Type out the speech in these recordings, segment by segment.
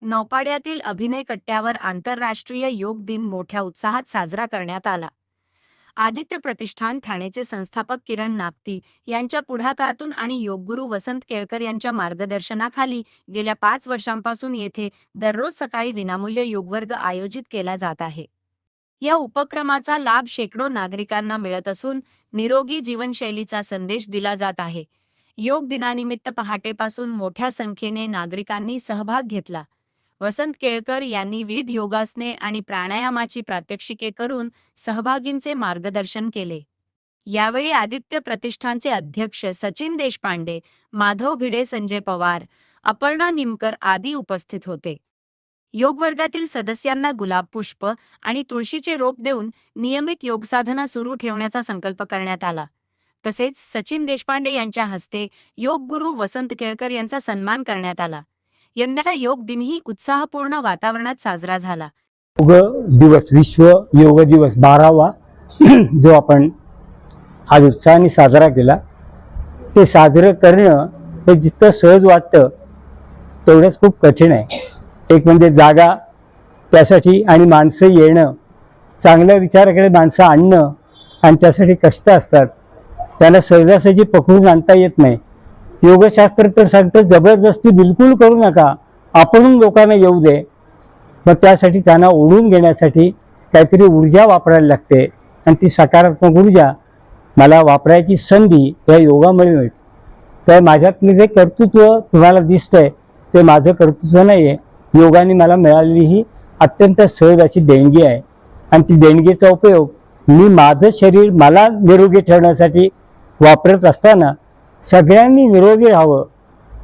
नौपाड्यातील अभिनय कट्ट्यावर आंतरराष्ट्रीय योग दिन मोठ्या उत्साहात साजरा करण्यात आला। आदित्य प्रतिष्ठान ठाणेचे संस्थापक किरण नागती यांच्या पुढाकारातून आणि योगगुरू वसंत केळकर यांच्या मार्गदर्शनाखाली गेल्या 5 वर्षांपासून येथे दररोज सकाळी विनामूल्य योगवर्ग आयोजित केला जात आहे। या उपक्रमाचा लाभ शेकडो नागरिकांना मिळत असून निरोगी जीवनशैलीचा संदेश दिला जात आहे। योग दिनानिमित्त पहाटेपासून मोठ्या संख्येने नागरिकांनी सहभाग घेतला। वसंत केळकर यांनी विविध योगासने आणि प्राणायामाची प्रात्यक्षिके करून सहभागींचे मार्गदर्शन केले। यावेळी आदित्य प्रतिष्ठानचे अध्यक्ष सचिन देशपांडे, माधव भिडे, संजय पवार, अपर्णा निमकर आदी उपस्थित होते। योग वर्गातील सदस्यांना गुलाब पुष्प आणि तुळशीचे रोप देऊन नियमित योगसाधना सुरू ठेवण्याचा संकल्प करण्यात आला। तसेच सचिन देशपांडे यांच्या हस्ते योग गुरु वसंत केळकर यांचा सन्मान करण्यात आला। यंदाचा योग दिनही उत्साहपूर्ण वातावरणात साजरा झाला। योग दिवस, विश्व योग दिवस 12वा जो आपण आज उत्साहाने साजरा केला, ते साजरं करणं हे जितकं सहज वाटतं तेवढंच खूप कठीण आहे। एक म्हणजे जागा त्यासाठी आणि माणसं येणं, चांगल्या विचाराकडे माणसं आणणं आणि त्यासाठी कष्ट असतात, त्यांना सहजासहजी पकडून आणता येत नाही। योगशास्त्र तर सांगतं जबरदस्ती बिलकुल करू नका, आपण लोकांना येऊ दे। मग त्यासाठी त्यांना ओढून घेण्यासाठी काहीतरी ऊर्जा वापरायला लागते आणि ती सकारात्मक ऊर्जा मला वापरायची संधी या योगामुळे मिळते। तर माझ्यातलं जे कर्तृत्व तुम्हाला दिसतंय ते माझं कर्तृत्व नाही आहे, योगाने मला मिळालेली ही अत्यंत सहज अशी देणगी आहे। आणि ती देणगीचा उपयोग मी माझं शरीर मला निरोगी ठेवण्यासाठी वापरत असताना सगळ्यांनी निरोगी राहावं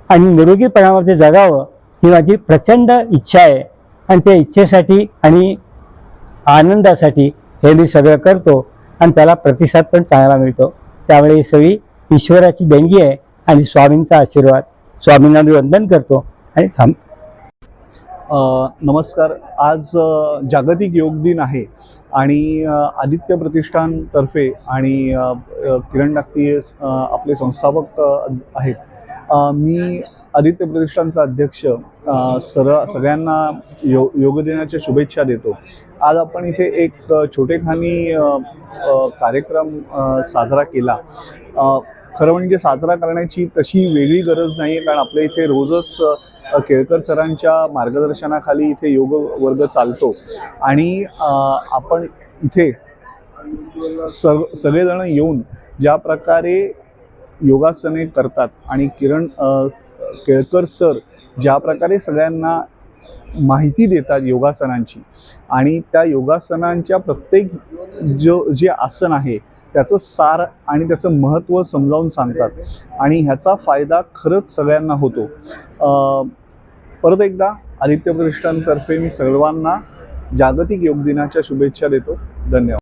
आणि निरोगीपणामध्ये जगावं ही माझी प्रचंड इच्छा आहे। आणि त्या इच्छेसाठी आणि आनंदासाठी हे मी सगळं करतो आणि त्याला प्रतिसाद पण चांगला मिळतो। त्यामुळे ही सगळी ईश्वराची देणगी आहे आणि स्वामींचा आशीर्वाद। स्वामींना मी वंदन करतो आणि थांबतो। नमस्कार। आज जागतिक योग दिन आहे आणि आदित्य प्रतिष्ठानतर्फे आणि किरण नागती आपले संस्थापक आहेत। मी आदित्य प्रतिष्ठानचा अध्यक्ष सगळ्यांना योग दिनाच्या शुभेच्छा देतो। आज आपण इथे एक छोटेखानी कार्यक्रम साजरा केला। खरं म्हणजे साजरा करण्याची तशी वेगळी गरज नाही, कारण आपल्या इथे रोजच केळकर सरांच्या मार्गदर्शनाखाली इथे योग वर्ग चालतो आणि आपण इथे सगळेजण येऊन ज्या प्रकारे योगासने करतात आणि केळकर सर ज्या प्रकारे सगळ्यांना माहिती देतात योगासनांची आणि त्या योगासनांच्या प्रत्येक जे आसन आहे त्याचं सार आणि त्याचं महत्त्व समजावून सांगतात आणि ह्याचा फायदा खरंच सगळ्यांना होतो। परत एकदा आदित्य प्रतिष्ठानतर्फे मी सर्वांना जागतिक योग दिनाच्या शुभेच्छा देतो। धन्यवाद।